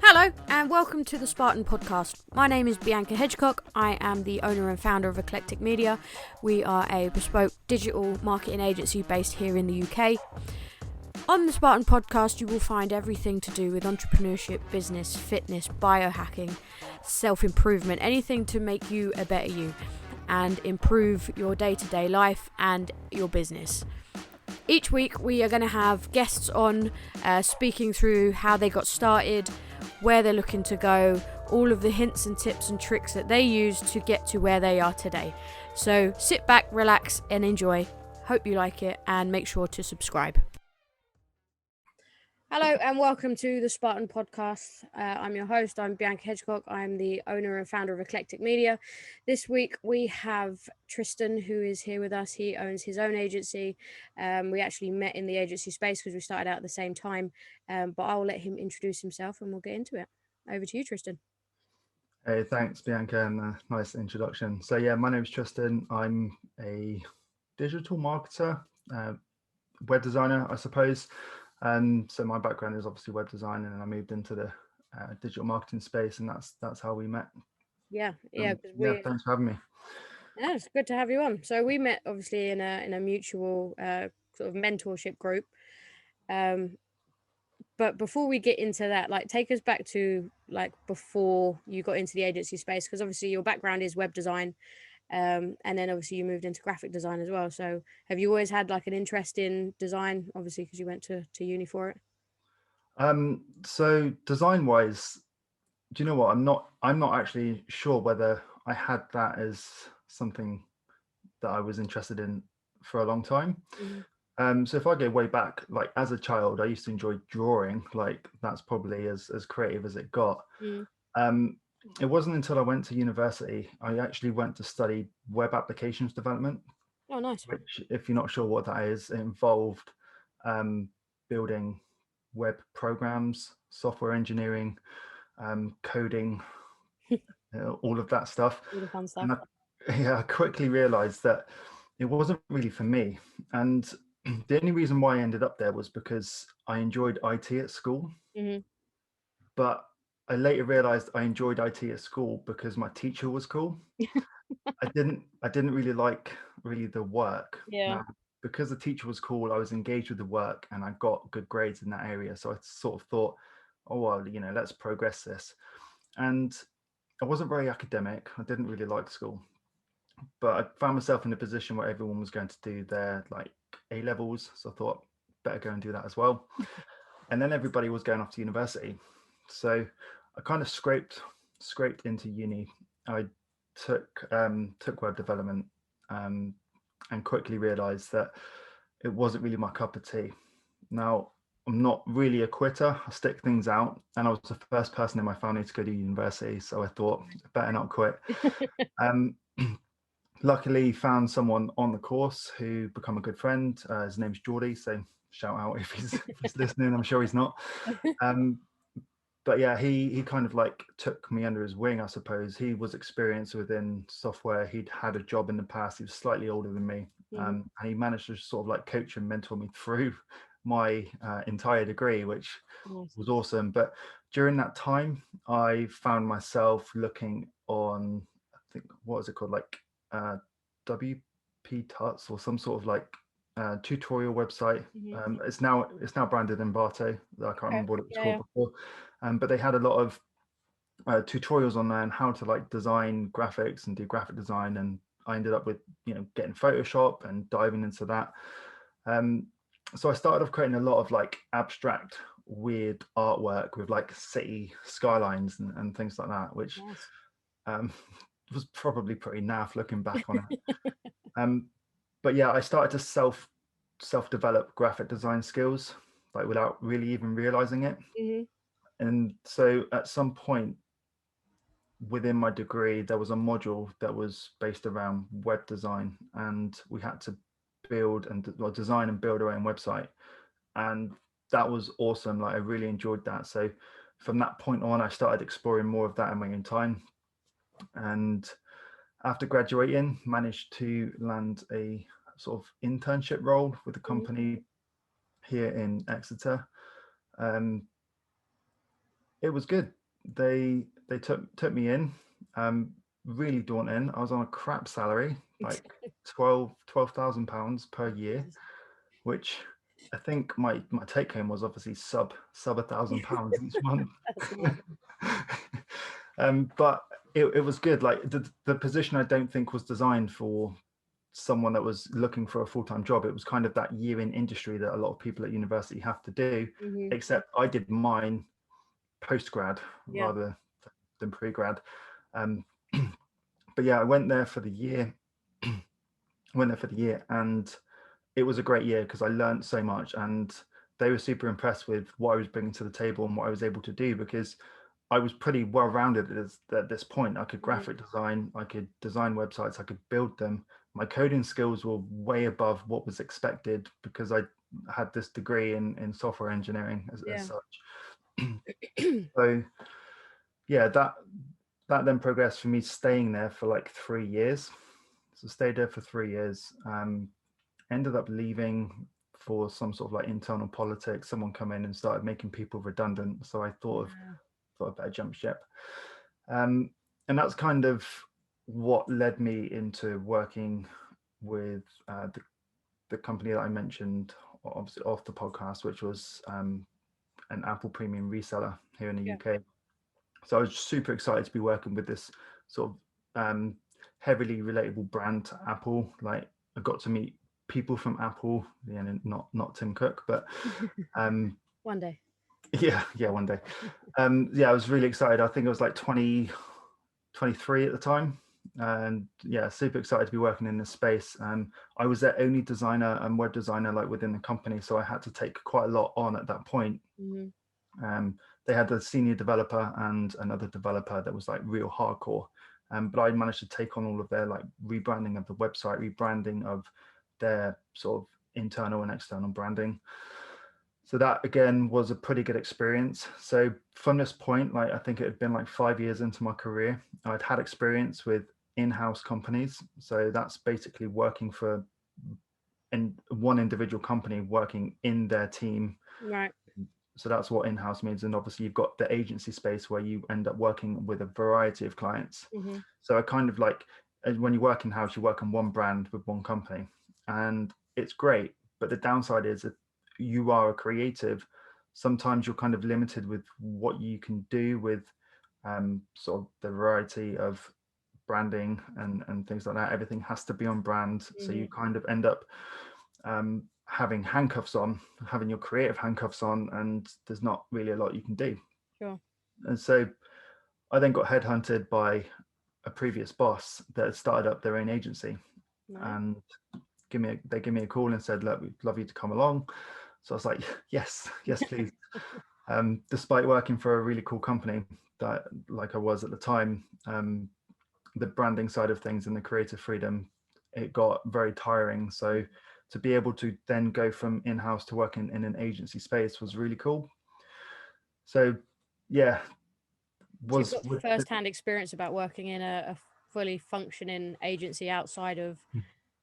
Hello and welcome to the Spartan podcast. My name is Bianca Hedgecock. I am the owner and founder of Eclektic Media. We are a bespoke digital marketing agency based here in the UK. On the Spartan podcast, you will find everything to do with entrepreneurship, business, fitness, biohacking, self-improvement, anything to make you a better you and improve your day-to-day life and your business. Each week we are going to have guests on speaking through how they got started, where they're looking to go, all of the hints and tips and tricks that they use to get to where they are today. So sit back, relax and enjoy. Hope you like it and make sure to subscribe. Hello and welcome to the Spartan podcast. I'm your host, I'm Bianca Hedgecock. I'm the owner and founder of Eclektic Media. This week we have Tristan, who is here with us. He owns his own agency. We actually met in the agency space because we started out at the same time, but I'll let him introduce himself and we'll get into it. Over to you, Tristan. Hey, thanks, Bianca, and nice introduction. So yeah, my name is Tristan. I'm a digital marketer, web designer, I suppose. So my background is obviously web design, and then I moved into the digital marketing space, and that's how we met. Yeah. Thanks for having me. Yeah, it's good to have you on. So we met obviously in a mutual sort of mentorship group. But before we get into that, like, take us back to like before you got into the agency space, because obviously your background is web design, and then obviously you moved into graphic design as well. So have you always had like an interest in design, obviously because you went to uni for it? So design wise, do you know what? I'm not actually sure whether I had that as something that I was interested in for a long time. So if I go way back, like as a child, I used to enjoy drawing. Like that's probably as creative as it got. It wasn't until I went to university, I actually went to study web applications development. Oh, nice. Which, if you're not sure what that is, it involved building web programs, software engineering, coding, all of that stuff. All the fun stuff. And I quickly realized that it wasn't really for me. And the only reason why I ended up there was because I enjoyed IT at school. But I later realized I enjoyed IT at school because my teacher was cool. I didn't really like the work. Yeah. Because the teacher was cool, I was engaged with the work and I got good grades in that area. So I sort of thought, oh well, let's progress this. And I wasn't very academic. I didn't really like school. But I found myself in a position where everyone was going to do their like A levels. So I thought better go and do that as well. And then everybody was going off to university. So I kind of scraped into uni. I took web development and quickly realized that it wasn't really my cup of tea. Now, I'm not really a quitter. I stick things out, and I was the first person in my family to go to university, so I thought I better not quit. Luckily, found someone on the course who become a good friend. His name's Geordie, so shout out if he's listening. I'm sure he's not. But yeah, he kind of like took me under his wing, I suppose. He was experienced within software. He'd had a job in the past. He was slightly older than me. And he managed to sort of like coach and mentor me through my entire degree, which was awesome. But during that time, I found myself looking on, I think, what is it called? Like WP Tuts or some sort of like tutorial website. It's now branded Embato. I can't remember what it was called before. But they had a lot of tutorials on there on how to like design graphics and do graphic design, and I ended up with getting Photoshop and diving into that. So I started off creating a lot of like abstract, weird artwork with like city skylines and things like that, which was probably pretty naff looking back on it. But yeah, I started to self-develop graphic design skills, like without really even realizing it. And so at some point within my degree, there was a module that was based around web design, and we had to build and design and build our own website. And that was awesome. Like I really enjoyed that. So from that point on, I started exploring more of that in my own time. And after graduating, managed to land a sort of internship role with a company here in Exeter. it was good. They took me in. Really daunting. I was on a crap salary, like £12,000 per year, which I think my take home was obviously sub £1,000 each month. But it was good. Like the position I don't think was designed for someone that was looking for a full-time job. It was kind of that year in industry that a lot of people at university have to do, except I did mine post-grad rather than pre-grad. But yeah, I went there for the year. And it was a great year because I learned so much, and they were super impressed with what I was bringing to the table and what I was able to do, because I was pretty well rounded at this point. I could graphic design, I could design websites, I could build them. My coding skills were way above what was expected because I had this degree in software engineering as such. So yeah, that then progressed for me staying there for like 3 years. So stayed there for 3 years. Ended up leaving for some sort of like internal politics. Someone come in and started making people redundant. So I thought I'd better jump ship. And that's kind of what led me into working with the company that I mentioned, obviously off the podcast, which was an Apple premium reseller here in the UK. So I was super excited to be working with this sort of heavily relatable brand to Apple. Like I got to meet people from Apple, not Tim Cook, but one day. Yeah, one day. I was really excited. I think I was like 23 at the time, and yeah, super excited to be working in this space. I was their only designer and web designer like within the company, so I had to take quite a lot on at that point. They had a senior developer and another developer that was like real hardcore, but I managed to take on all of their like rebranding of the website, rebranding of their sort of internal and external branding. So that again was a pretty good experience. So from this point, like I think it had been like 5 years into my career, I'd had experience with in-house companies. So that's basically working for one individual company working in their team. Right. So that's what in-house means. And obviously you've got the agency space where you end up working with a variety of clients. So I kind of like, when you work in-house, you work on one brand with one company, and it's great. But the downside is that you are a creative. Sometimes you're kind of limited with what you can do with sort of the variety of branding and things like that. Everything has to be on brand. So you kind of end up having handcuffs on, having your creative handcuffs on, and there's not really a lot you can do. Sure. And so I then got headhunted by a previous boss that had started up their own agency, and they gave me a call and said, look, we'd love you to come along. So I was like, yes, please. Despite working for a really cool company that like I was at the time, the branding side of things and the creative freedom, it got very tiring. So to be able to then go from in-house to working in an agency space was really cool. So yeah, was so you've got first-hand experience about working in a fully functioning agency outside of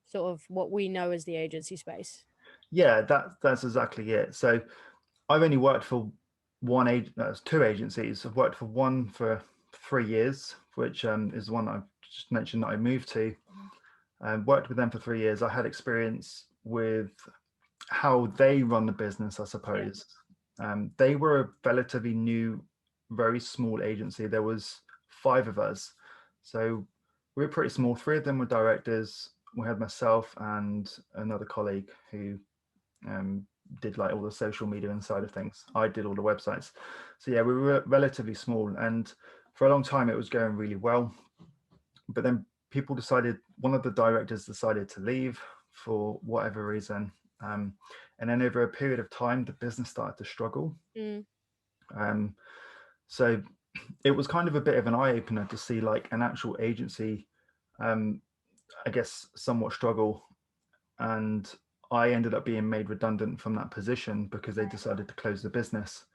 sort of what we know as the agency space. Yeah, that's exactly it. So I've only worked for two agencies. I've worked for one for 3 years, which is the one I've just mentioned that I moved to. Worked with them for 3 years. I had experience with how they run the business, I suppose. They were a relatively new, very small agency. There was 5 of us. So we were pretty small. 3 of them were directors. We had myself and another colleague who did like all the social media inside of things. I did all the websites. So yeah, we were relatively small, and for a long time it was going really well. But then one of the directors decided to leave for whatever reason. And then over a period of time, the business started to struggle. So it was kind of a bit of an eye-opener to see like an actual agency, I guess, somewhat struggle. And I ended up being made redundant from that position because they decided to close the business,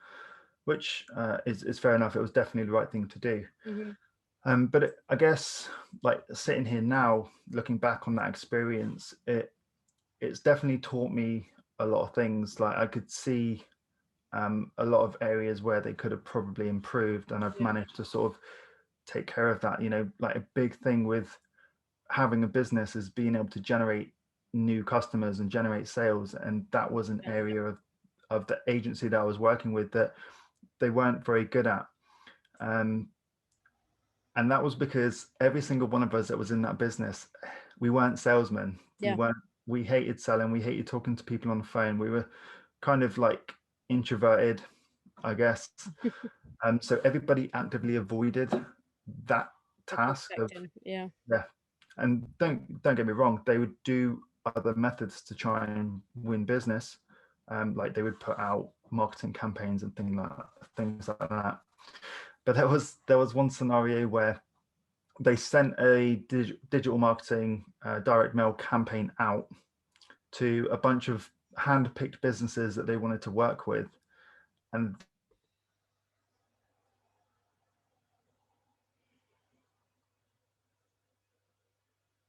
which is fair enough. It was definitely the right thing to do. But I guess like sitting here now, looking back on that experience, it's definitely taught me a lot of things. Like I could see a lot of areas where they could have probably improved, and I've managed to sort of take care of that. Like a big thing with having a business is being able to generate new customers and generate sales, and that was an area of the agency that I was working with that they weren't very good at. And that was because every single one of us that was in that business, we weren't salesmen. We hated selling. We hated talking to people on the phone. We were kind of like introverted, I guess. So everybody actively avoided that task of, and don't get me wrong, they would do other methods to try and win business. Like they would put out marketing campaigns and things like that. But there was one scenario where they sent a digital marketing direct mail campaign out to a bunch of hand-picked businesses that they wanted to work with, and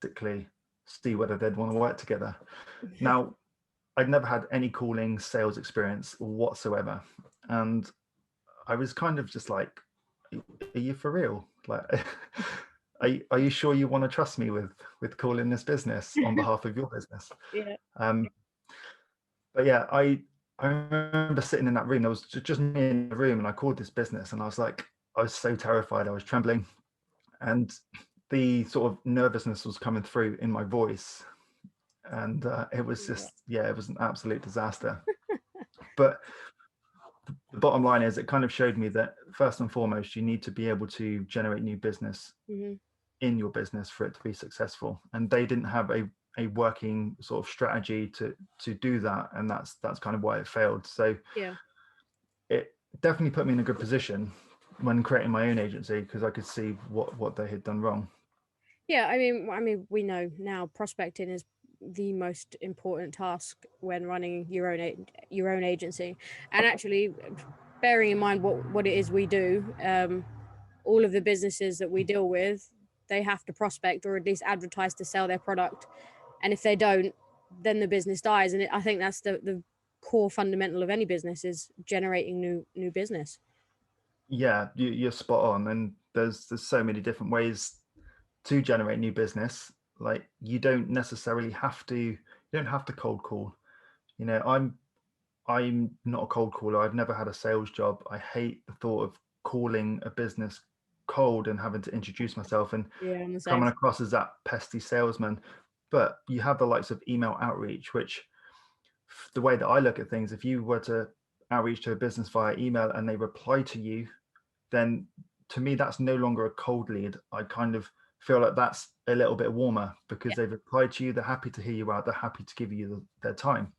basically see whether they'd want to work together. Now, I'd never had any calling sales experience whatsoever, and I was kind of just like, are you for real? Like, are you sure you want to trust me with calling this business on behalf of your business? But yeah, I remember sitting in that room. There was just me in the room, and I called this business, and I was so terrified. I was trembling, and the sort of nervousness was coming through in my voice, and it was just it was an absolute disaster. But the bottom line is, it kind of showed me that first and foremost, you need to be able to generate new business in your business for it to be successful. And they didn't have a working sort of strategy to do that, and that's kind of why it failed. So it definitely put me in a good position when creating my own agency, because I could see what they had done wrong. I mean we know now prospecting is the most important task when running your own agency. And actually, bearing in mind what it is we do, all of the businesses that we deal with, they have to prospect or at least advertise to sell their product, and if they don't, then the business dies. And I think that's the core fundamental of any business, is generating new business. You're spot on, and there's so many different ways to generate new business. Like you don't have to cold call. I'm not a cold caller. I've never had a sales job. I hate the thought of calling a business cold and having to introduce myself and coming across as that pesty salesman. But you have the likes of email outreach, which, the way that I look at things, if you were to outreach to a business via email and they reply to you, then to me that's no longer a cold lead. I kind of feel like that's a little bit warmer, because they've replied to you, they're happy to hear you out, they're happy to give you their time.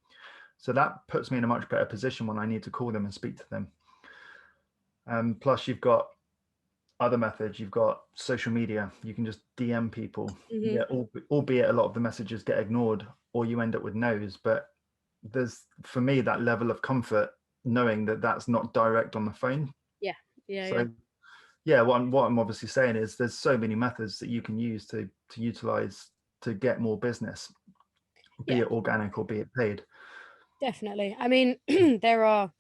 So that puts me in a much better position when I need to call them and speak to them. Plus you've got other methods. You've got social media. You can just DM people. Albeit a lot of the messages get ignored or you end up with no's, but there's, for me, that level of comfort knowing that that's not direct on the phone. What I'm obviously saying is there's so many methods that you can use to utilize to get more business, be it organic or be it paid. Definitely. I mean, there are,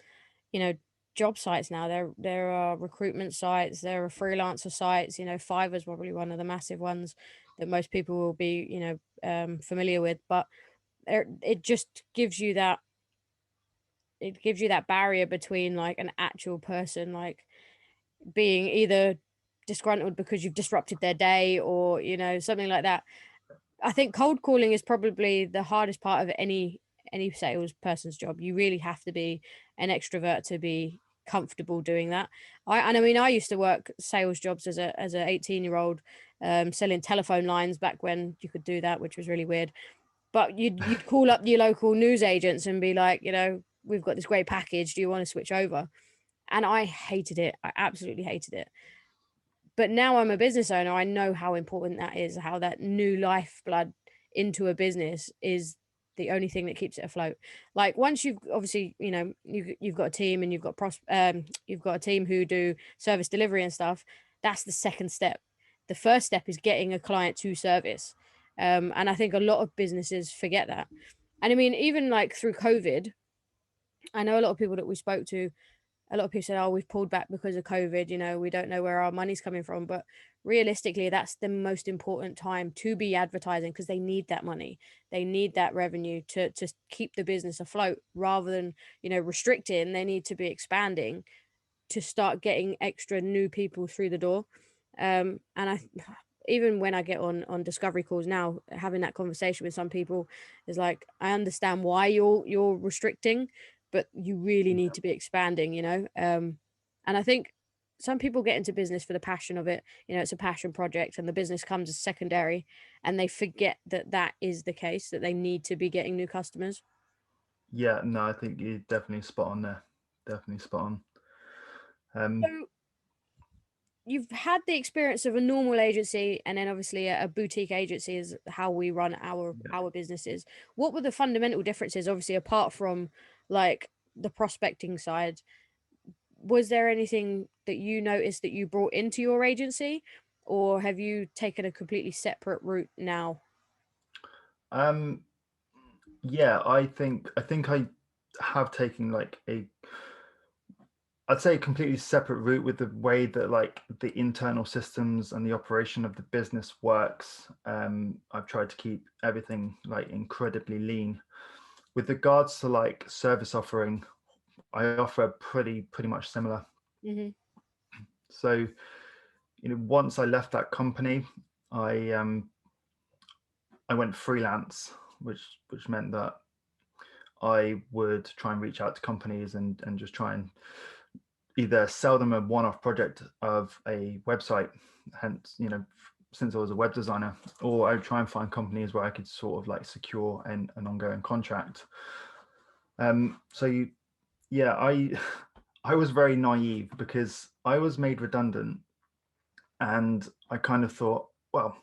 job sites now. There are recruitment sites. There are freelancer sites. Fiverr is probably one of the massive ones that most people will be, familiar with. But it just gives you that. It gives you that barrier between like an actual person, like being either disgruntled because you've disrupted their day, or something like that. I think cold calling is probably the hardest part of any salesperson's job. You really have to be an extrovert to be comfortable doing that. I mean, I used to work sales jobs as a 18-year-old, selling telephone lines back when you could do that, which was really weird. But you'd call up your local news agents and be like, we've got this great package. Do you want to switch over? And I hated it. I absolutely hated it. But now I'm a business owner. I know how important that is, how that new lifeblood into a business is the only thing that keeps it afloat. Like once you've obviously, you've got a team and you've got a team who do service delivery and stuff. That's the second step. The first step is getting a client to service. And I think a lot of businesses forget that. And I mean, even like through COVID, I know a lot of people that we spoke to, a lot of people said, oh, we've pulled back because of COVID, you know, we don't know where our money's coming from. But realistically, that's the most important time to be advertising, because they need that money. They need that revenue to keep the business afloat, rather than, you know, restricting. They need to be expanding to start getting extra new people through the door. And I, even when I get on discovery calls now, having that conversation with some people is like, I understand why you're restricting, but you really need to be expanding, you know. And I think some people get into business for the passion of it. You know, it's a passion project, and the business comes as secondary, and they forget that that is the case, that they need to be getting new customers. Yeah, no, I think you're definitely spot on there. Definitely spot on. So you've had the experience of a normal agency, and then obviously a boutique agency is how we run our businesses. What were the fundamental differences, obviously, apart from like the prospecting side? Was there anything that you noticed that you brought into your agency, or have you taken a completely separate route now? Um, yeah, I think I have taken like I'd say a completely separate route with the way that like the internal systems and the operation of the business works. I've tried to keep everything like incredibly lean. With regards to like service offering, I offer pretty much similar. Mm-hmm. So, once I left that company, I I went freelance, which meant that I would try and reach out to companies and just try and either sell them a one-off project of a website, hence, since I was a web designer, or I would try and find companies where I could sort of like secure an ongoing contract. So yeah, I was very naive because I was made redundant, and I kind of thought, well,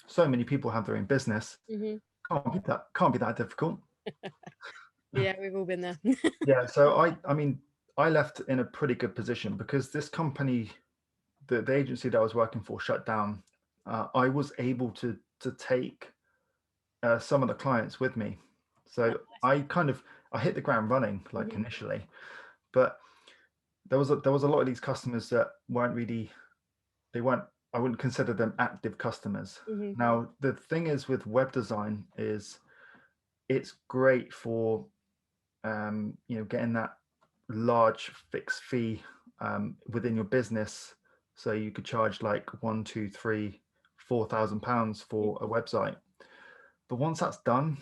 so many people have their own business, Mm-hmm. can't be that difficult. Yeah, we've all been there. Yeah, so I mean, I left in a pretty good position because this company, the agency that I was working for, shut down. I was able to take some of the clients with me, so I hit the ground running like Mm-hmm. initially, but there was a lot of these customers that weren't really, they weren't, I wouldn't consider them active customers. Mm-hmm. Now the thing is with web design is it's great for getting that large fixed fee within your business. So you could charge like one, two, three, £4,000 for a website. But once that's done,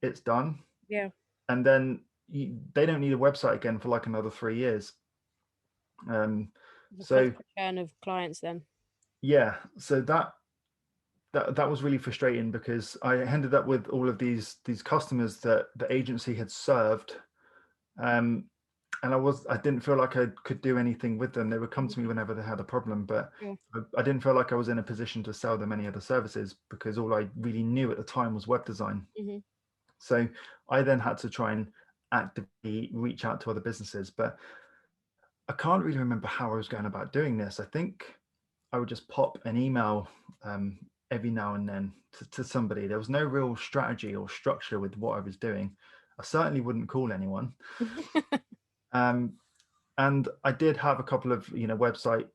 it's done. Yeah, And then they don't need a website again for like another 3 years. Um, the so constant churn of clients then. yeah, so that was really frustrating because I ended up with all of these customers that the agency had served. Um, and I didn't feel like I could do anything with them. They would come Mhm. to me whenever they had a problem, but Yeah. I didn't feel like I was in a position to sell them any other services because all I really knew at the time was web design. Mm-hmm. So I then had to try and actively reach out to other businesses, but I can't really remember how I was going about doing this. I think I would just pop an email um, every now and then to somebody. There was no real strategy or structure with what I was doing. I certainly wouldn't call anyone. Um, and I did have a couple of website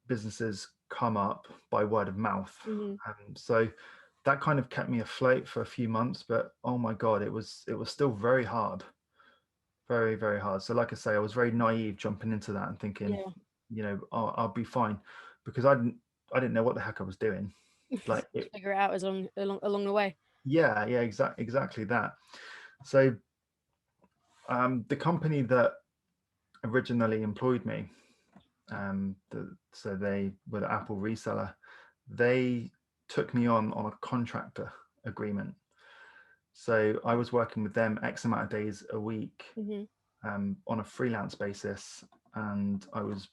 businesses come up by word of mouth, Mm-hmm. so that kind of kept me afloat for a few months. But oh my god, it was still very hard, very very hard. So like I say, I was very naive jumping into that and thinking, Yeah. I'll be fine, because I didn't know what the heck I was doing. Like it, Figure it out as along the way. yeah, exactly that. So the company that originally employed me, so they were the Apple reseller. They took me on a contractor agreement. So I was working with them X amount of days a week Mm-hmm. on a freelance basis, and I was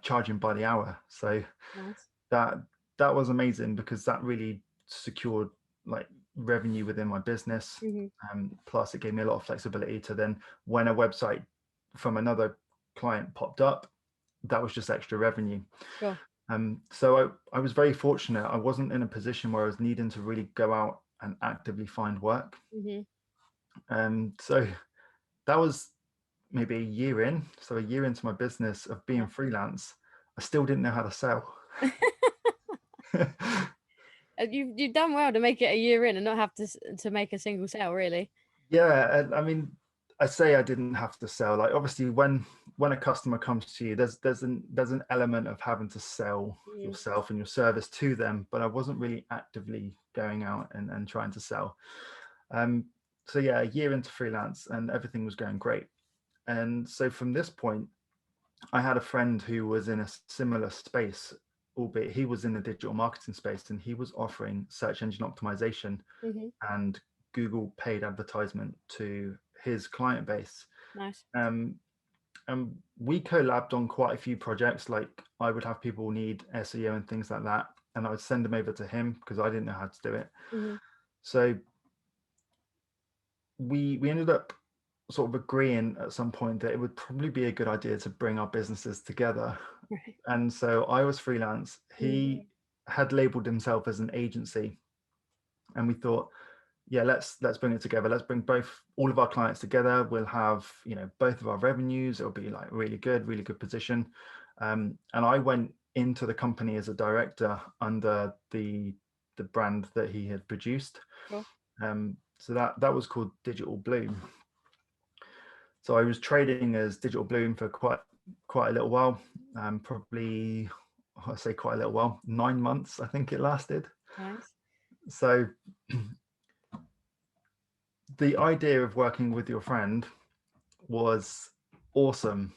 charging by the hour. So Nice. that that was amazing because that really secured like revenue within my business. Mm-hmm. Plus, it gave me a lot of flexibility to then, when a website from another client popped up, that was just extra revenue. Sure. So I was very fortunate. I wasn't in a position where I was needing to really go out and actively find work. Mm-hmm. So that was maybe a year in, so a year into my business of being freelance, I still didn't know how to sell. You've done well to make it a year in and not have to make a single sale, really. Yeah, I mean, I say I didn't have to sell. Like, obviously, when a customer comes to you, there's an element of having to sell yourself and your service to them, but I wasn't really actively going out and trying to sell. So yeah, a year into freelance and everything was going great. And so from this point, I had a friend who was in a similar space, albeit he was in the digital marketing space, and he was offering search engine optimization and Google paid advertisement to his client base. Nice. And we collabed on quite a few projects. Like, I would have people need SEO and things like that, and I would send them over to him because I didn't know how to do it. So we ended up sort of agreeing at some point that it would probably be a good idea to bring our businesses together. Right. And so I was freelance. He had labeled himself as an agency, and we thought, yeah, let's bring it together. Let's bring all of our clients together. We'll have, both of our revenues. It'll be like really good position. And I went into the company as a director under the brand that he had produced. Cool. So that was called Digital Bloom. So I was trading as Digital Bloom for quite a little while. Probably, I say quite a little while, 9 months, I think it lasted. Nice. So the idea of working with your friend was awesome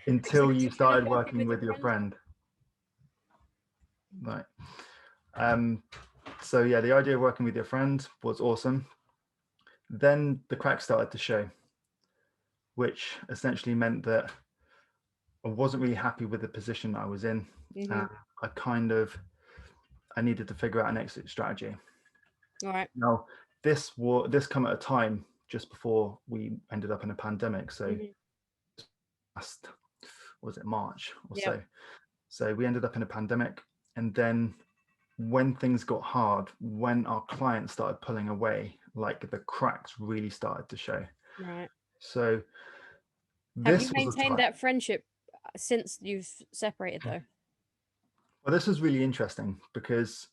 until you started working with your friend. Right. So yeah, the idea of working with your friend was awesome. Then the cracks started to show, which essentially meant that I wasn't really happy with the position I was in. I needed to figure out an exit strategy. All right. Now, this come at a time just before we ended up in a pandemic. So last, was it March or so? So we ended up in a pandemic, and then when things got hard, when our clients started pulling away, like, the cracks really started to show. Right. So have you maintained that friendship since you've separated, though? Well, this was really interesting because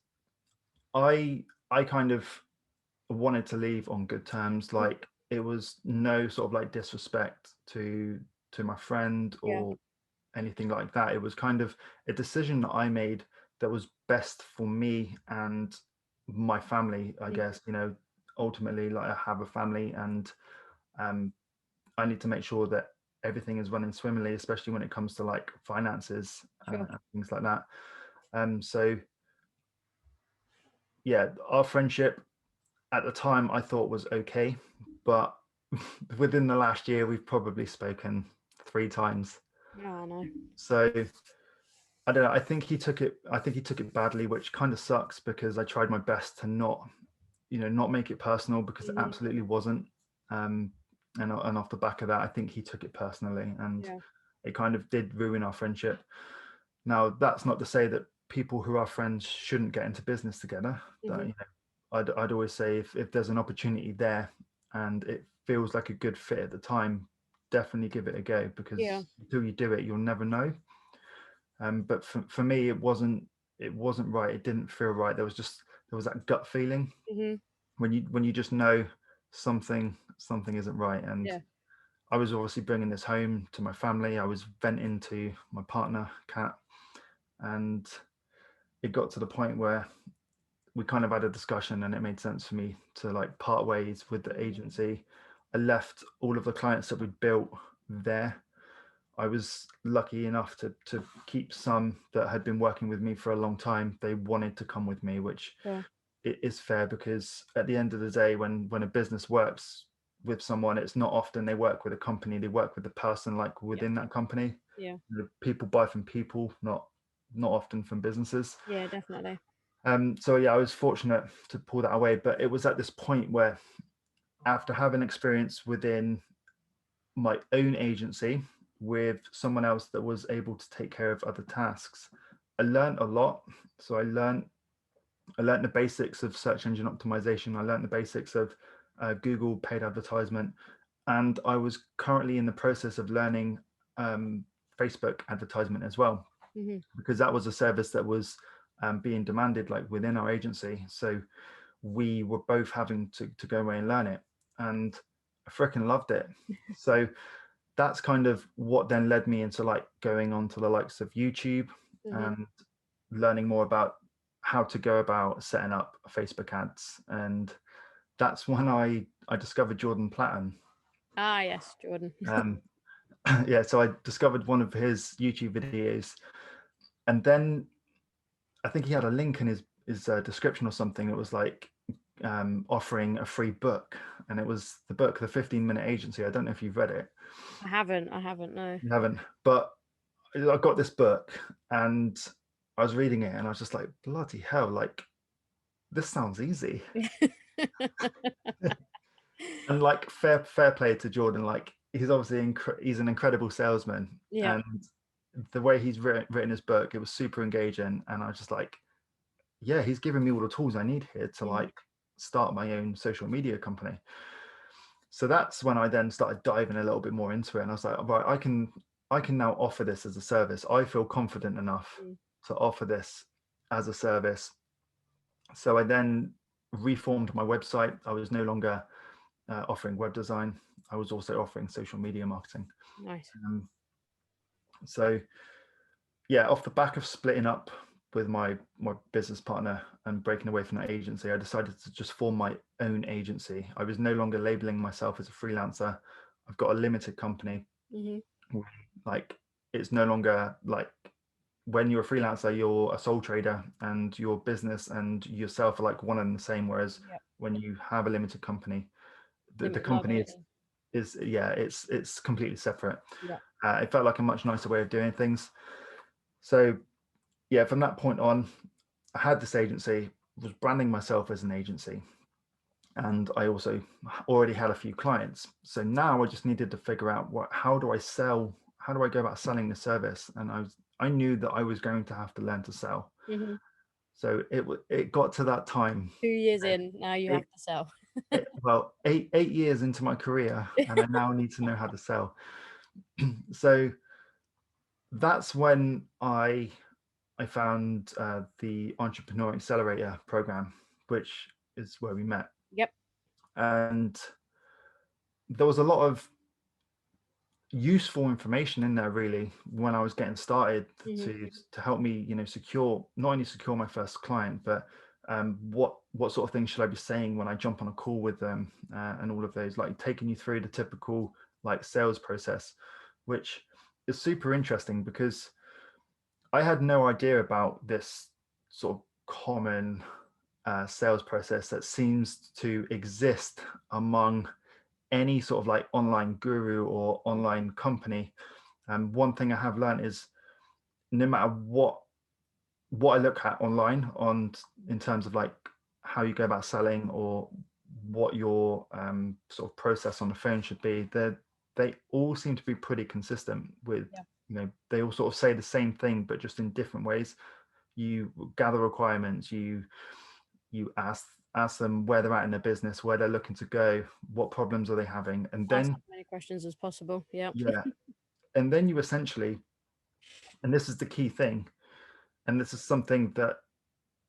I kind of wanted to leave on good terms. Like, it was no sort of like disrespect to my friend or anything like that. It was kind of a decision that I made that was best for me and my family, I guess. Ultimately, like, I have a family, and I need to make sure that everything is running swimmingly, especially when it comes to like finances and things like that. So yeah, our friendship at the time I thought was okay, but within the last year we've probably spoken 3 times. Oh no. So I don't know. I think he took it badly, which kind of sucks because I tried my best to not make it personal, because it absolutely wasn't. And off the back of that, I think he took it personally, and it kind of did ruin our friendship. Now, that's not to say that people who are friends shouldn't get into business together. I'd always say if there's an opportunity there and it feels like a good fit at the time, definitely give it a go, because until you do it, you'll never know. But for me, it wasn't right. It didn't feel right. There was that gut feeling when you just know something isn't right. And I was obviously bringing this home to my family. I was venting to my partner, Kat, and it got to the point where we kind of had a discussion, and it made sense for me to like part ways with the agency. I left all of the clients that we'd built there. I was lucky enough to keep some that had been working with me for a long time. They wanted to come with me, which it is fair, because at the end of the day, when a business works with someone, it's not often they work with a company. They work with the person, like, within that company. The people buy from people, not often from businesses. Yeah, definitely. So yeah, I was fortunate to pull that away, but it was at this point where, after having experience within my own agency with someone else that was able to take care of other tasks, I learned a lot. So I learned the basics of search engine optimization. I learned the basics of Google paid advertisement, and I was currently in the process of learning Facebook advertisement as well, because that was a service that was being demanded like within our agency. So we were both having to go away and learn it, and I freaking loved it. So that's kind of what then led me into like going on to the likes of YouTube and learning more about how to go about setting up Facebook ads. And that's when I discovered Jordan Platten. Ah, yes, Jordan. Yeah, so I discovered one of his YouTube videos, and then I think he had a link in his description or something. It was like offering a free book, and it was the book, The 15-Minute Agency. I don't know if you've read it. I haven't, no. You haven't, but I got this book and I was reading it, and I was just like, bloody hell, like this sounds easy. And like fair play to Jordan, like he's obviously he's an incredible salesman, and the way he's written his book, it was super engaging, and I was just like, yeah, he's giving me all the tools I need here to like start my own social media company. So that's when I then started diving a little bit more into it, and I was like, right, I can now offer this as a service. I feel confident enough to offer this as a service. So I then reformed my website. I was no longer offering web design. I was also offering social media marketing. Nice. So yeah, off the back of splitting up with my business partner and breaking away from that agency, I decided to just form my own agency. I was no longer labeling myself as a freelancer. I've got a limited company. Like it's no longer like when you're a freelancer, you're a sole trader, and your business and yourself are like one and the same. Whereas when you have a limited company, the company is yeah, it's completely separate. It felt like a much nicer way of doing things. So yeah, from that point on, I had this agency, was branding myself as an agency, and I also already had a few clients. So now I just needed to figure out how do I go about selling the service, and I knew that I was going to have to learn to sell. So it got to that time. 2 years in, now you have to sell. Well, eight years into my career, and I now need to know how to sell. So that's when I found the Entrepreneur Accelerator program, which is where we met. And there was a lot of useful information in there really when I was getting started to help me, not only secure my first client, but what sort of things should I be saying when I jump on a call with them, and all of those, like taking you through the typical like sales process, which is super interesting because I had no idea about this sort of common sales process that seems to exist among any sort of like online guru or online company. And one thing I have learned is no matter what I look at online in terms of like how you go about selling or what your sort of process on the phone should be, they all seem to be pretty consistent with, they all sort of say the same thing, but just in different ways. You gather requirements, you ask them where they're at in their business, where they're looking to go, what problems are they having, and then ask as many questions as possible. And then you essentially, and this is the key thing, and this is something that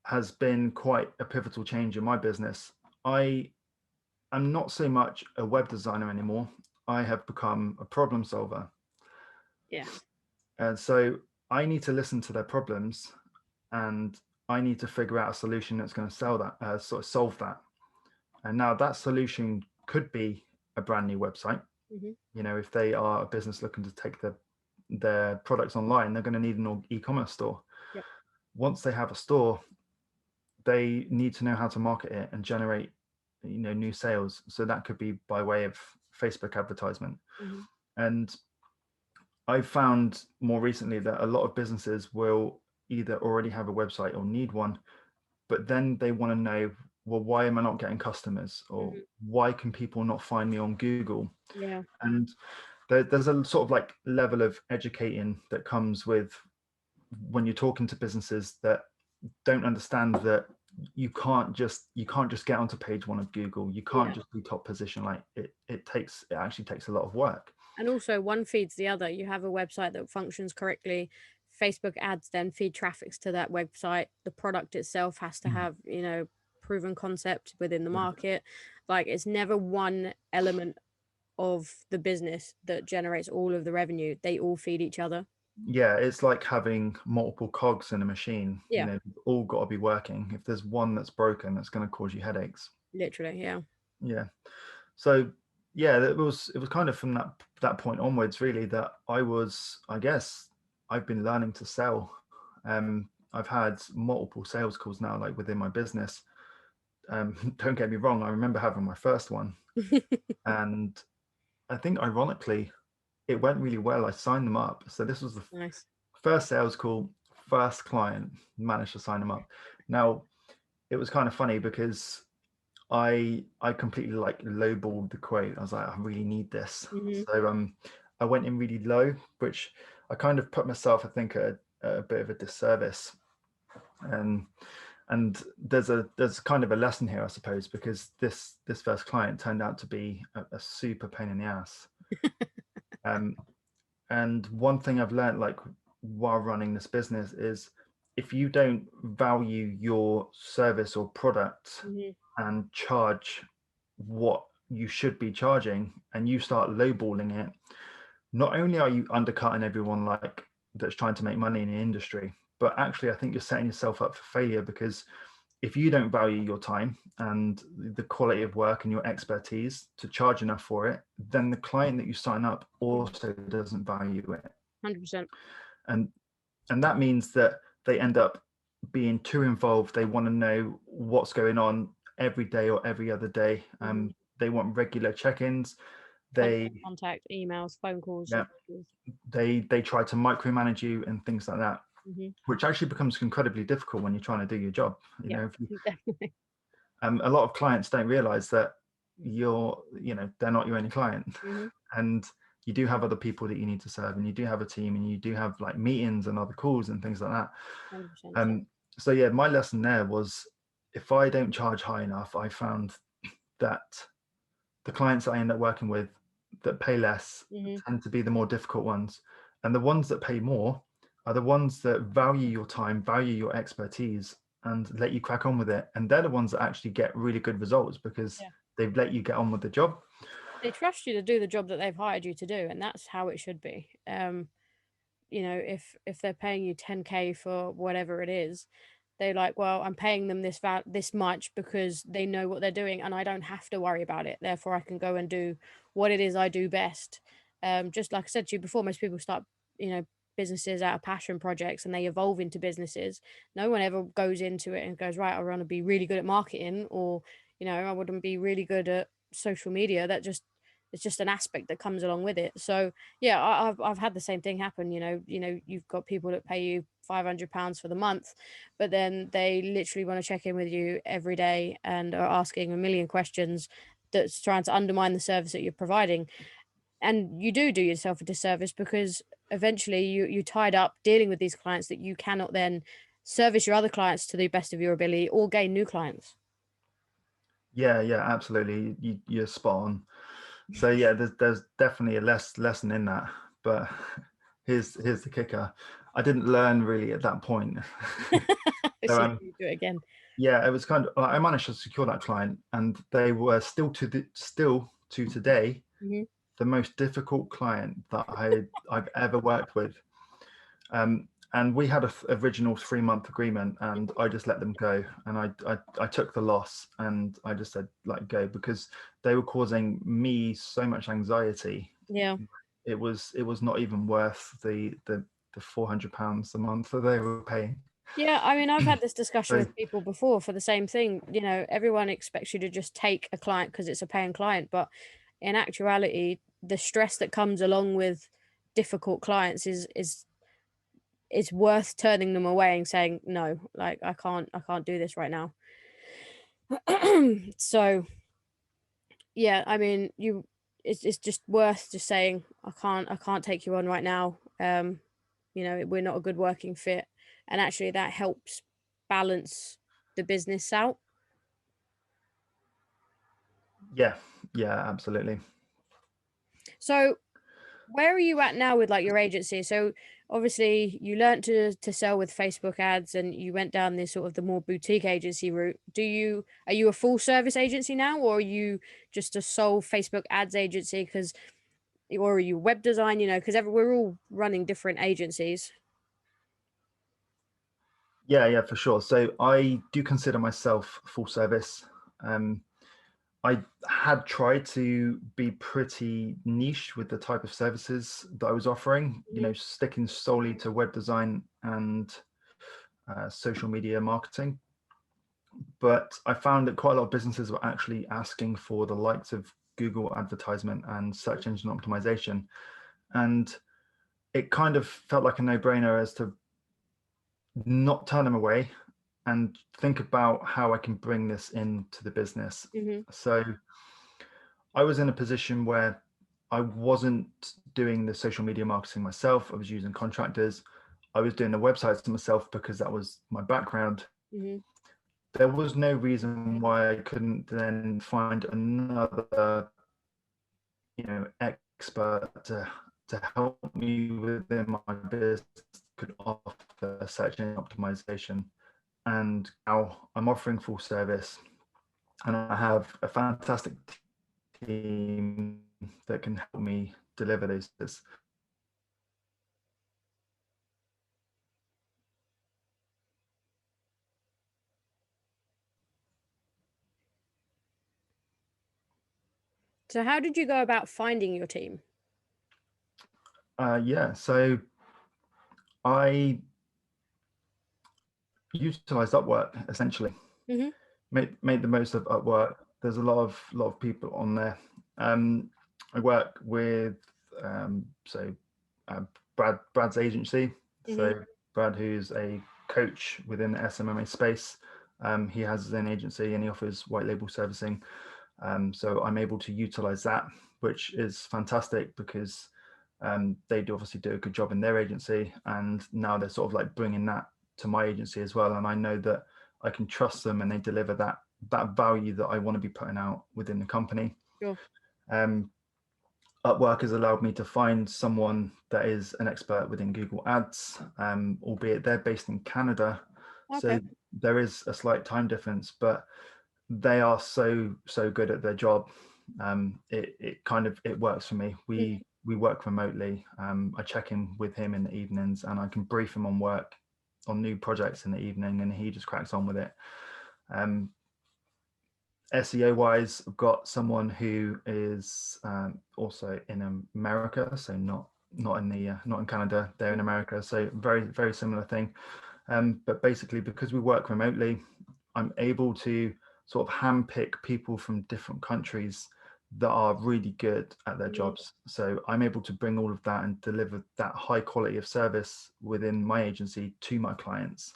has been quite a pivotal change in my business. I am not so much a web designer anymore. I have become a problem solver. And so I need to listen to their problems, and I need to figure out a solution that's going to solve that. And now that solution could be a brand new website. If they are a business looking to take their products online, they're going to need an e-commerce store. Once they have a store, they need to know how to market it and generate new sales. So that could be by way of Facebook advertisement. And I've found more recently that a lot of businesses will either already have a website or need one, but then they want to know, well, why am I not getting customers, or why can people not find me on Google? And there's a sort of like level of educating that comes with when you're talking to businesses that don't understand that you can't just get onto page 1 of Google. You can't just be top position. Like it actually takes a lot of work. And also one feeds the other. You have a website that functions correctly. Facebook ads then feed traffics to that website. The product itself has to have, you know, proven concept within the market. Like it's never one element of the business that generates all of the revenue. They all feed each other. Yeah, it's like having multiple cogs in a machine. Yeah. You know, all got to be working. If there's one that's broken, that's going to cause you headaches. Literally, yeah. Yeah. So yeah, it was kind of from that point onwards really that I guess I've been learning to sell. I've had multiple sales calls now, like within my business. Don't get me wrong, I remember having my first one, and I think ironically it went really well. I signed them up. So this was the first sales call, first client, managed to sign them up. Now it was kind of funny because I completely like lowballed the quote. I was like, I really need this. So I went in really low, which I kind of put myself, I think, at a bit of a disservice. And there's kind of a lesson here, I suppose, because this first client turned out to be a super pain in the ass. And one thing I've learned, like while running this business, is if you don't value your service or product and charge what you should be charging, and you start lowballing it, not only are you undercutting everyone like that's trying to make money in the industry, but actually I think you're setting yourself up for failure, because if you don't value your time and the quality of work and your expertise to charge enough for it, then the client that you sign up also doesn't value it. 100%. And that means that they end up being too involved. They want to know what's going on every day or every other day. They want regular check-ins. They contact, emails, phone calls. Yeah, they try to micromanage you and things like that, which actually becomes incredibly difficult when you're trying to do your job. You know, definitely. A lot of clients don't realize that they're not your only client, and you do have other people that you need to serve, and you do have a team, and you do have like meetings and other calls and things like that. 100%. So yeah, my lesson there was, if I don't charge high enough, I found that the clients that I end up working with that pay less tend to be the more difficult ones, and the ones that pay more are the ones that value your time, value your expertise, and let you crack on with it. And they're the ones that actually get really good results because they've let you get on with the job. They trust you to do the job that they've hired you to do, and that's how it should be. You know, if they're paying you 10K for whatever it is, they're like, well, I'm paying them this much because they know what they're doing, and I don't have to worry about it. Therefore, I can go and do what it is I do best. Just like I said to you before, most people start, you know, businesses out of passion projects, and they evolve into businesses. No one ever goes into it and goes, right, I want to be really good at marketing, or, you know, I wouldn't be really good at social media. It's just an aspect that comes along with it. So yeah, I've had the same thing happen. You know, you've got people that pay you £500 for the month, but then they literally want to check in with you every day and are asking a million questions that's trying to undermine the service that you're providing. And you do yourself a disservice, because eventually you're tied up dealing with these clients that you cannot then service your other clients to the best of your ability or gain new clients. Yeah, absolutely. You're spot on. So yeah, there's definitely a lesson in that. But here's the kicker. I didn't learn really at that point. So you do it again. Yeah, it was kind of, I managed to secure that client, and they were still to today the most difficult client that I've ever worked with. And we had a original 3-month agreement, and I just let them go, and I took the loss, and I just said, like, go, because they were causing me so much anxiety. Yeah, it was not even worth the £400 a month that they were paying. yeah. I mean, I've had this discussion with people before for the same thing. You know, everyone expects you to just take a client because it's a paying client, but in actuality, the stress that comes along with difficult clients is it's worth turning them away and saying, no, like I can't do this right now. So yeah, I mean, it's just worth just saying, I can't take you on right now. You know, we're not a good working fit. And actually that helps balance the business out? Yeah, absolutely. So where are you at now with like your agency? So obviously you learned to sell with Facebook ads and you went down this sort of the more boutique agency route. Are you a full service agency now, or are you just a sole Facebook ads agency? Or are you web design, because we're all running different agencies. Yeah, for sure. So I do consider myself full service. I had tried to be pretty niche with the type of services that I was offering, sticking solely to web design and social media marketing. But I found that quite a lot of businesses were actually asking for the likes of Google advertisement and search engine optimization. And it kind of felt like a no-brainer as to not turn them away and think about how I can bring this into the business. So I was in a position where I wasn't doing the social media marketing myself. I was using contractors. I was doing the websites myself because that was my background. There was no reason why I couldn't then find another, expert to help me within my business could offer search engine optimization. And now I'm offering full service, and I have a fantastic team that can help me deliver those. So how did you go about finding your team? So I utilized Upwork essentially. Made the most of Upwork. There's a lot of people on there. I work with Brad's agency. So Brad, who's a coach within the SMMA space, he has his own agency and he offers white label servicing. So I'm able to utilize that, which is fantastic because they do obviously do a good job in their agency, and now they're sort of like bringing that to my agency as well. And I know that I can trust them and they deliver that value that I want to be putting out within the company. Sure. Upwork has allowed me to find someone that is an expert within Google Ads, albeit they're based in Canada. Okay. So there is a slight time difference, but they are so good at their job. It works for me. We work remotely. I check in with him in the evenings and I can brief him on new projects in the evening, and he just cracks on with it. SEO wise, I've got someone who is also in America, so not in Canada. They're in America, so very similar thing. But basically, because we work remotely, I'm able to sort of handpick people from different countries that are really good at their jobs. So I'm able to bring all of that and deliver that high quality of service within my agency to my clients.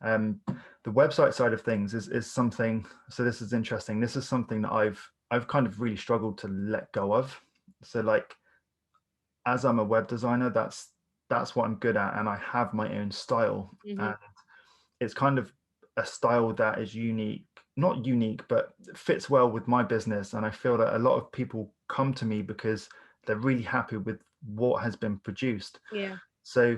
The website side of things is something, so this is interesting. This is something that I've kind of really struggled to let go of. So like, as I'm a web designer, that's what I'm good at, and I have my own style. And it's kind of a style that is not unique, but fits well with my business. And I feel that a lot of people come to me because they're really happy with what has been produced. So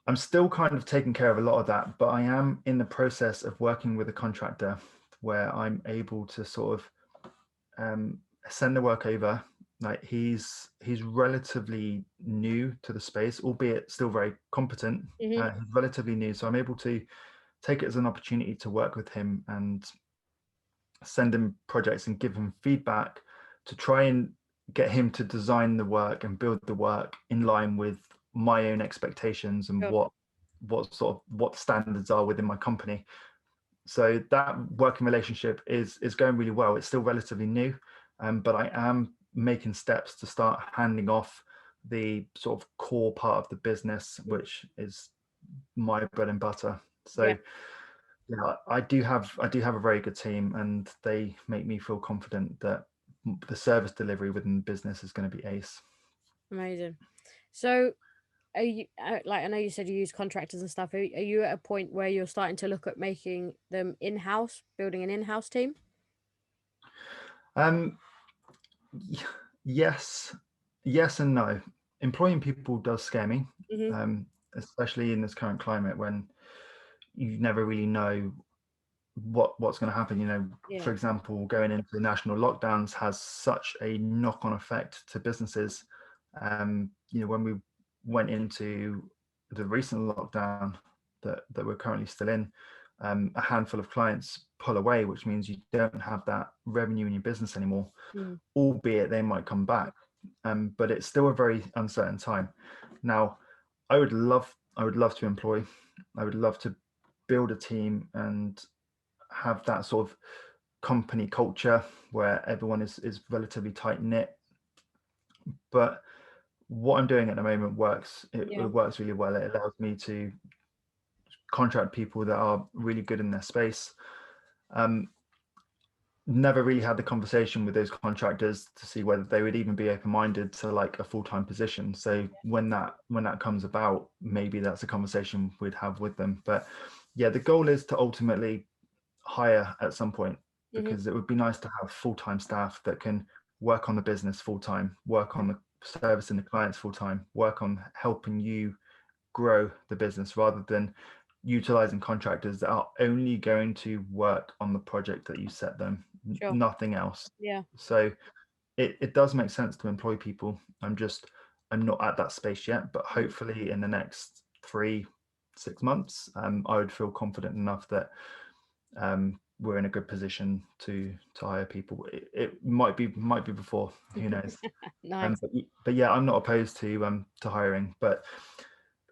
I'm still kind of taking care of a lot of that, but I am in the process of working with a contractor where I'm able to sort of send the work over. Like he's relatively new to the space, albeit still very competent. He's relatively new, so I'm able to take it as an opportunity to work with him and send him projects and give him feedback to try and get him to design the work and build the work in line with my own expectations and what standards are within my company. So that working relationship is going really well. It's still relatively new, but I am making steps to start handing off the sort of core part of the business, which is my bread and butter. So I do have a very good team, and they make me feel confident that the service delivery within the business is going to be ace. Amazing. So are you like, I know you said you use contractors and stuff. Are you at a point where you're starting to look at making them in-house, building an in-house team? Um, yes, yes and no. Employing people does scare me, Mm-hmm. especially in this current climate when you never really know what's going to happen. For Yeah. example, going into the national lockdowns has such a knock-on effect to businesses. When we went into the recent lockdown that we're currently still in, a handful of clients pull away, which means you don't have that revenue in your business anymore, Mm. albeit they might come back. But it's still a very uncertain time. Now, I would love to employ, I would love to build a team and have that sort of company culture where everyone is relatively tight knit. But what I'm doing at the moment works. It Yeah. works really well. It allows me to contract people that are really good in their space. Never really had the conversation with those contractors to see whether they would even be open-minded to like a full-time position. So when that comes about, maybe that's a conversation we'd have with them. But yeah, the goal is to ultimately hire at some point, Mm-hmm. because it would be nice to have full-time staff that can work on the business full-time, work on the servicing the clients full-time, work on helping you grow the business, rather than utilizing contractors that are only going to work on the project that you set them, Sure. nothing else. Yeah. So it does make sense to employ people. I'm not at that space yet, but hopefully in the next 3-6 months, I would feel confident enough that we're in a good position to hire people. It might be before, who knows. Nice. But yeah, I'm not opposed to hiring. But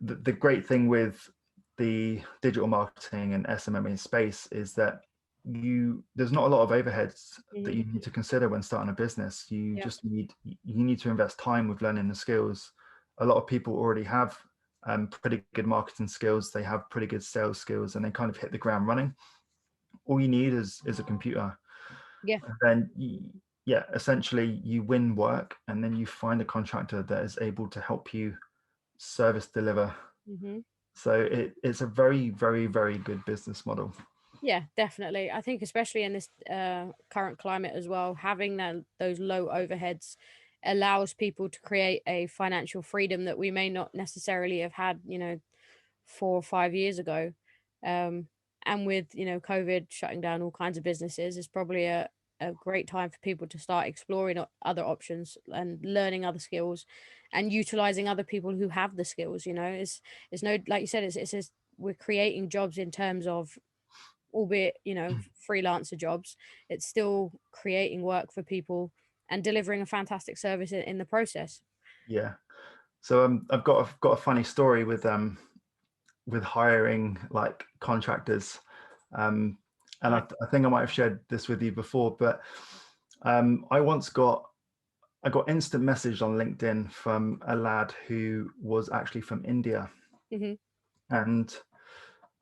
the great thing with the digital marketing and SMM space is that there's not a lot of overheads that Mm-hmm. you need to consider when starting a business. Yeah. You need to invest time with learning the skills. A lot of people already have pretty good marketing skills. They have pretty good sales skills, and they kind of hit the ground running. All you need is a computer. Yeah. And then yeah, essentially you win work, and then you find a contractor that is able to help you service deliver. Mm-hmm. So it's a very, very, very good business model. Yeah, definitely. I think especially in this current climate as well, having those low overheads allows people to create a financial freedom that we may not necessarily have had, 4 or 5 years ago. Um, and with, COVID shutting down all kinds of businesses, it's probably a great time for people to start exploring other options and learning other skills and utilizing other people who have the skills. It's no, like you said, we're creating jobs in terms of, albeit, freelancer jobs. It's still creating work for people and delivering a fantastic service in the process. Yeah. So I've got a funny story with hiring like contractors. And I think I might have shared this with you before, but I got instant message on LinkedIn from a lad who was actually from India. Hmm. And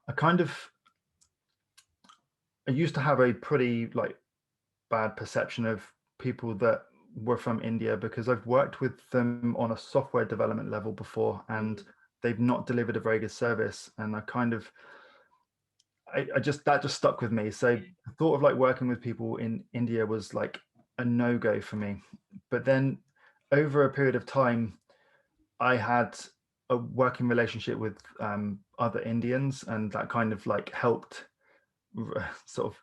I kind of I used to have a pretty like bad perception of people that were from India, because I've worked with them on a software development level before, and they've not delivered a very good service. And I just that just stuck with me. So the thought of like working with people in India was like a no-go for me. But then over a period of time, I had a working relationship with other Indians, and that kind of like helped sort of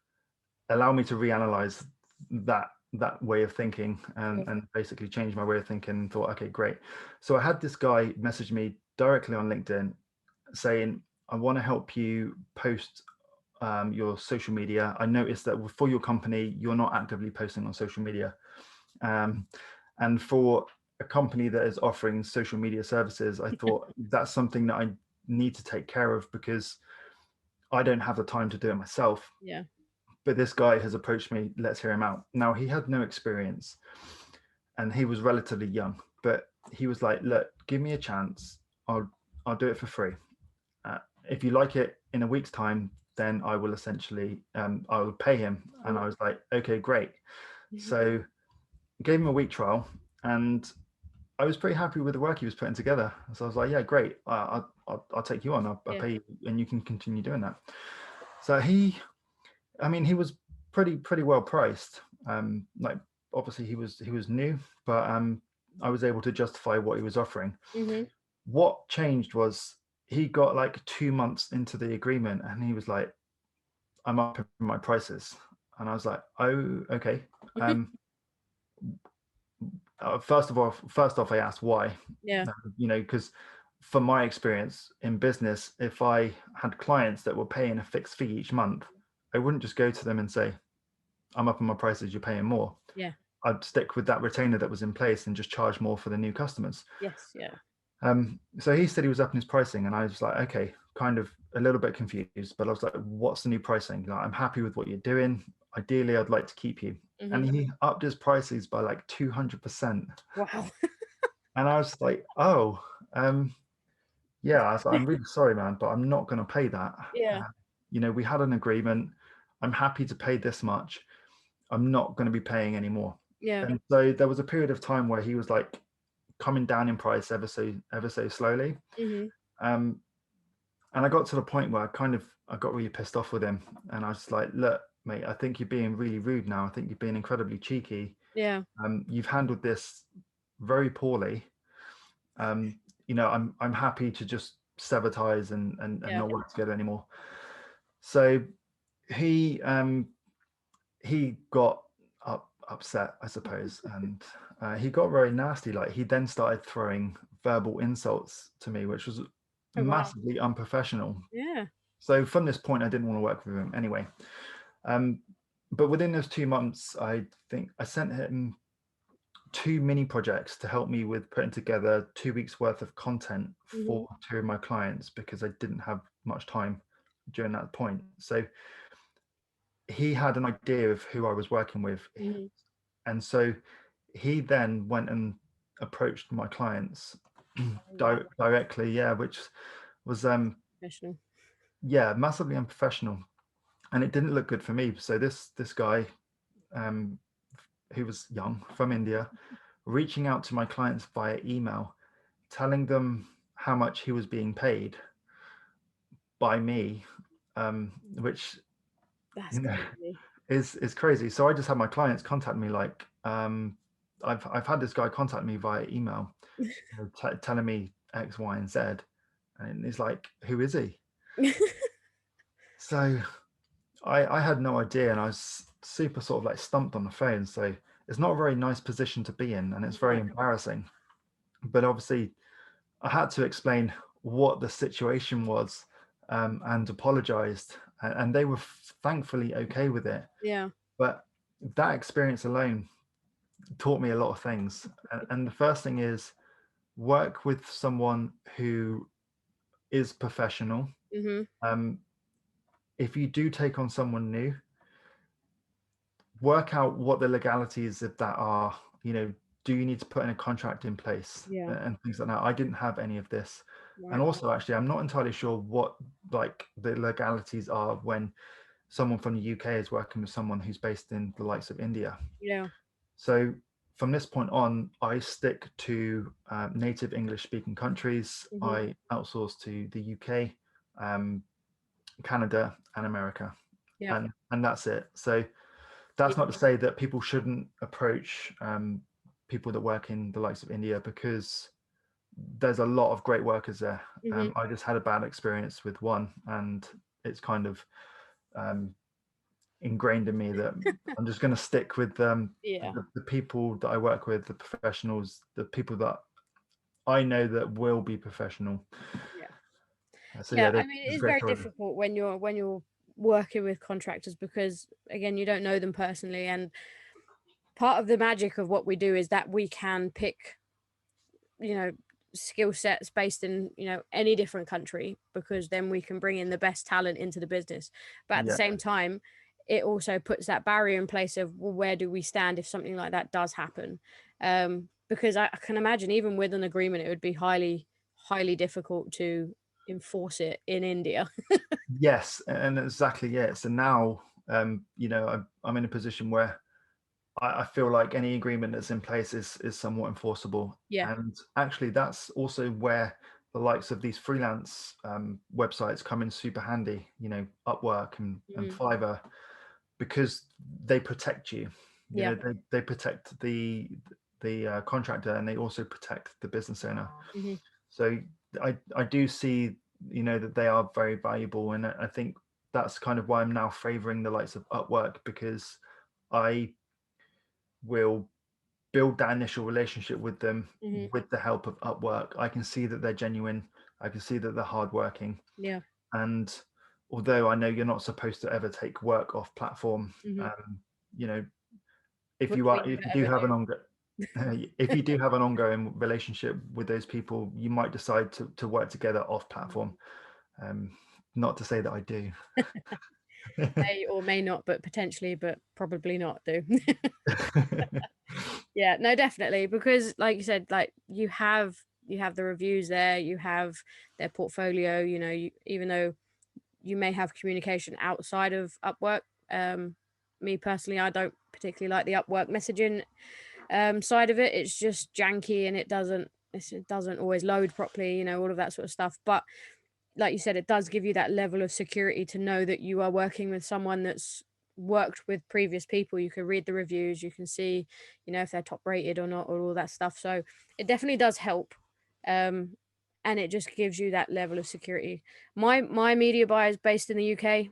allow me to reanalyze that way of thinking, and basically change my way of thinking, and thought, okay, great. So I had this guy message me directly on LinkedIn saying, I want to help you post your social media. I noticed that for your company, you're not actively posting on social media. And for a company that is offering social media services, I thought that's something that I need to take care of, because I don't have the time to do it myself. Yeah. But this guy has approached me, let's hear him out. Now, he had no experience and he was relatively young, but he was like, look, give me a chance. I'll do it for free. If you like it in a week's time, then I will essentially, I will pay him. And I was like, okay, great. So I gave him a week trial, and I was pretty happy with the work he was putting together. So I was like, yeah, great. I'll take you on. I'll pay you, and you can continue doing that. So he was pretty well priced. Like obviously he was new, but I was able to justify what he was offering. What changed was he got like 2 months into the agreement, and he was like, "I'm up in my prices," and I was like, "Oh, okay." First off, I asked why. Yeah. Because from my experience in business, if I had clients that were paying a fixed fee each month, I wouldn't just go to them and say, "I'm up on my prices, you're paying more." Yeah. I'd stick with that retainer that was in place and just charge more for the new customers. Yes. Yeah. So he said he was up in his pricing, and I was like, okay, kind of a little bit confused, but I was like, what's the new pricing? Like, I'm happy with what you're doing. Ideally, I'd like to keep you. And he upped his prices by like 200%. Wow. And I was like, oh, yeah. I was like, I'm really sorry, man, but I'm not going to pay that. Yeah. We had an agreement. I'm happy to pay this much. I'm not going to be paying any more. Yeah. And so there was a period of time where he was like coming down in price ever so slowly. And I got to the point where I got really pissed off with him, and I was like, look, mate, I think you're being really rude now. I think you're being incredibly cheeky. Yeah. You've handled this very poorly. I'm happy to just sever ties and not work together anymore. So he got upset, I suppose, and he got very nasty. Like, he then started throwing verbal insults to me, which was massively unprofessional. Yeah. So from this point, I didn't want to work with him anyway. But within those 2 months, I think I sent him 2 mini projects to help me with putting together 2 weeks worth of content for 2 of my clients, because I didn't have much time during that point. So he had an idea of who I was working with. And so he then went and approached my clients directly, which was massively unprofessional, and it didn't look good for me. So this guy, who was young, from India, reaching out to my clients via email, telling them how much he was being paid by me, which That's crazy. is crazy. So I just had my clients contact me like, I've had this guy contact me via email, telling me X, Y, and Z, and he's like, who is he? So I had no idea, and I was super sort of like stumped on the phone. So it's not a very nice position to be in, and it's very embarrassing. But obviously, I had to explain what the situation was, and apologized, and they were thankfully okay with it. Yeah. But that experience alone taught me a lot of things. And the first thing is, work with someone who is professional. If you do take on someone new, work out what the legalities of that are. Do you need to put in a contract in place, and things like that? I didn't have any of this. And also, actually, I'm not entirely sure what like the legalities are when someone from the UK is working with someone who's based in the likes of India. So from this point on, I stick to native English speaking countries. I outsource to the UK, Canada, and America. And that's it. So that's not to say that people shouldn't approach people that work in the likes of India, because there's a lot of great workers there. I just had a bad experience with one, and it's kind of ingrained in me that I'm just going to stick with the people that I work with, the professionals, the people that I know that will be professional. I mean, it's very difficult when you're working with contractors, because again, you don't know them personally, and part of the magic of what we do is that we can pick skill sets based in any different country, because then we can bring in the best talent into the business. But at the same time, it also puts that barrier in place of, well, where do we stand if something like that does happen? Because I can imagine, even with an agreement, it would be highly difficult to enforce it in India. Yes, and exactly. So now I'm in a position where I feel like any agreement that's in place is somewhat enforceable. Yeah. And actually, that's also where the likes of these freelance websites come in super handy. You know, Upwork and Fiverr, because they protect you. You Yeah. know, they protect the contractor, and they also protect the business owner. So I do see, you know, that they are very valuable, and I think that's kind of why I'm now favoring the likes of Upwork, because I will build that initial relationship with them with the help of Upwork. I can see that they're genuine. I can see that they're hardworking. Yeah. And although I know you're not supposed to ever take work off platform, you know, if Which you we are, if never you do ever have an do. ongoing if you do have an ongoing relationship with those people, you might decide to work together off platform. Not to say that I do. May or may not, but potentially, but probably not do. Yeah, no, definitely, because like you said, like you have the reviews there, you have their portfolio, you know, even though you may have communication outside of Upwork. Me personally, I don't particularly like the Upwork messaging side of it. It's just janky, and it doesn't always load properly, you know, all of that sort of stuff. But like you said, it does give you that level of security to know that you are working with someone that's worked with previous people. You can read the reviews, you can see, you know, if they're top rated or not, or all that stuff. So it definitely does help. Um, and it just gives you that level of security. My media buyer is based in the UK.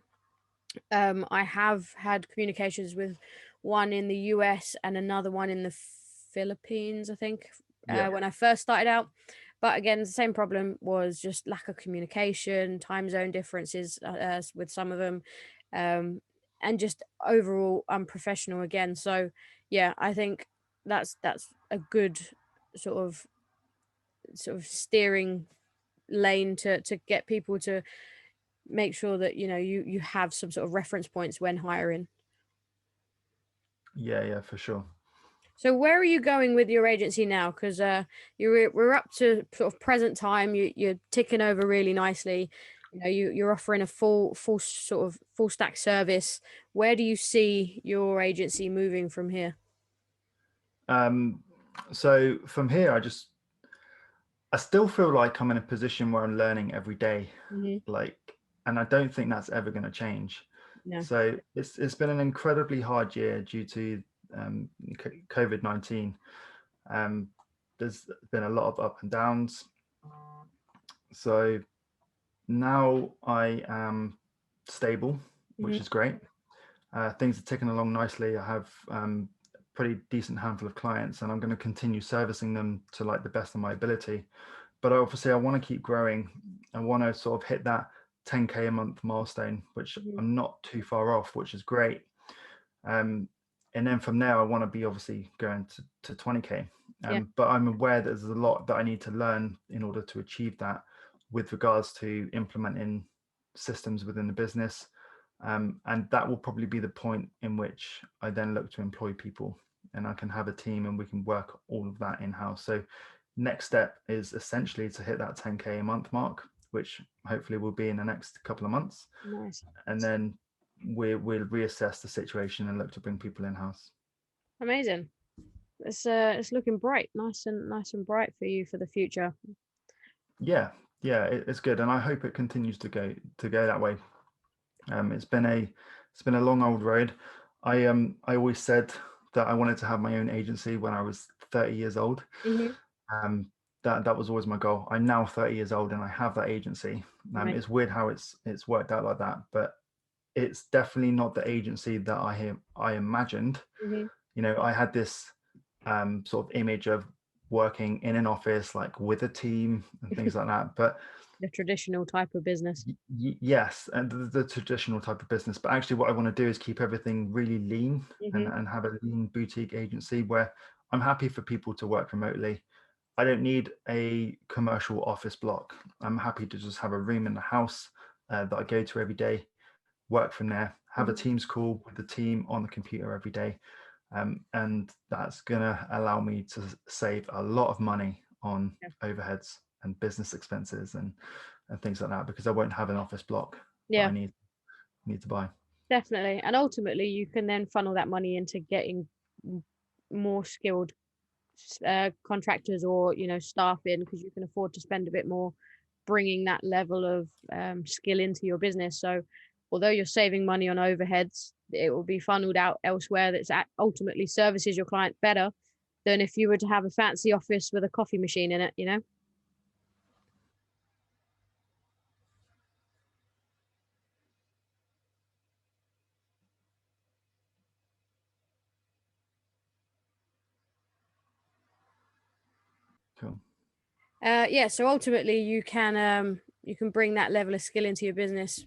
I have had communications with one in the US and another one in the Philippines, I think, Yeah. when I first started out. But again, the same problem was just lack of communication, time zone differences with some of them, and just overall unprofessional again. So yeah, I think that's a good sort of steering lane to get people to make sure that, you know, you have some sort of reference points when hiring. Yeah, for sure. So where are you going with your agency now? Because we're up to sort of present time. You're ticking over really nicely. You know, you're offering a full sort of full stack service. Where do you see your agency moving from here? So from here, I still feel like I'm in a position where I'm learning every day, like, and I don't think that's ever going to change. No. So it's been an incredibly hard year due to COVID-19. There's been a lot of up and downs. So now I am stable, which is great. Things are ticking along nicely. I have a pretty decent handful of clients, and I'm going to continue servicing them to like the best of my ability. But obviously, I want to keep growing. I want to sort of hit that 10K a month milestone, which I'm not too far off, which is great. And then from there, I want to be obviously going to 20K. But I'm aware that there's a lot that I need to learn in order to achieve that, with regards to implementing systems within the business. And that will probably be the point in which I then look to employ people, and I can have a team and we can work all of that in-house. So next step is essentially to hit that 10K a month mark, which hopefully will be in the next couple of months. Nice. And then we'll reassess the situation and look to bring people in-house. Amazing. It's looking bright, nice and bright for you for the future. Yeah, it's good, and I hope it continues to go that way. It's been a long old road. I always said that I wanted to have my own agency when I was 30 years old. That was always my goal. I'm now 30 years old and I have that agency. It's weird how it's worked out like that, but it's definitely not the agency that I imagined. You know, I had this sort of image of working in an office, like with a team and things like that. But The traditional type of business. yes, and the traditional type of business. But actually, what I want to do is keep everything really lean and have a lean boutique agency where I'm happy for people to work remotely. I don't need a commercial office block. I'm happy to just have a room in the house that I go to every day, work from there, have a Teams call with the team on the computer every day. And that's going to allow me to save a lot of money on overheads and business expenses and things like that, because I won't have an office block that I need to buy. Definitely. And ultimately, you can then funnel that money into getting more skilled contractors or staff in, because you can afford to spend a bit more bringing that level of skill into your business. So although you're saving money on overheads, it will be funneled out elsewhere that ultimately services your client better than if you were to have a fancy office with a coffee machine in it. Cool. Yeah, so ultimately you can bring that level of skill into your business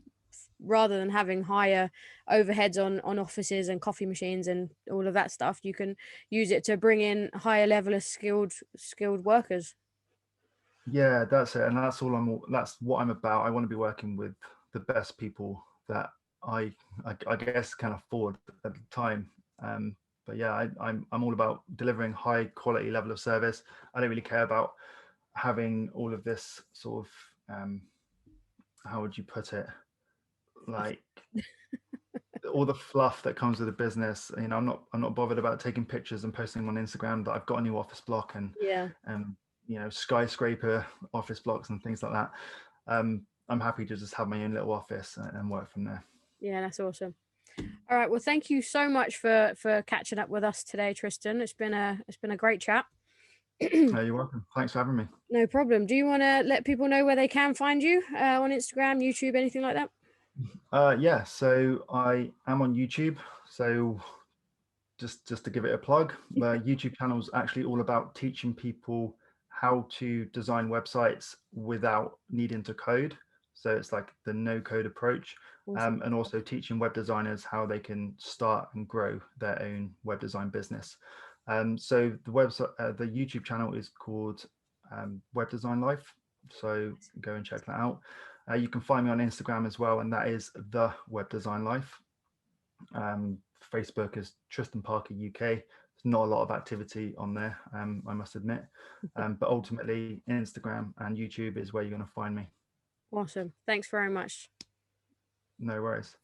rather than having higher overheads on offices and coffee machines and all of that stuff. You can use it to bring in a higher level of skilled workers. Yeah, that's it, and that's what I'm about. I want to be working with the best people that I guess can afford at the time. But yeah, I'm all about delivering high quality level of service. I don't really care about having all of this sort of how would you put it, like all the fluff that comes with a business. I'm not bothered about taking pictures and posting on Instagram that I've got a new office block and skyscraper office blocks and things like that. I'm happy to just have my own little office and work from there. Yeah, that's awesome. All right, well, thank you so much for catching up with us today, Tristan. It's been a great chat. You're welcome. Thanks for having me. No problem. Do you want to let people know where they can find you on Instagram, YouTube, anything like that? Yeah, so I am on YouTube. So just to give it a plug, the YouTube channel is actually all about teaching people how to design websites without needing to code. So it's like the no code approach. Awesome. And also teaching web designers how they can start and grow their own web design business. So the website, the YouTube channel is called Web Design Life. So go and check that out. You can find me on Instagram as well, and that is The Web Design Life. Facebook is Tristan Parker UK. There's not a lot of activity on there, I must admit. But ultimately, Instagram and YouTube is where you're going to find me. Awesome. Thanks very much. No worries.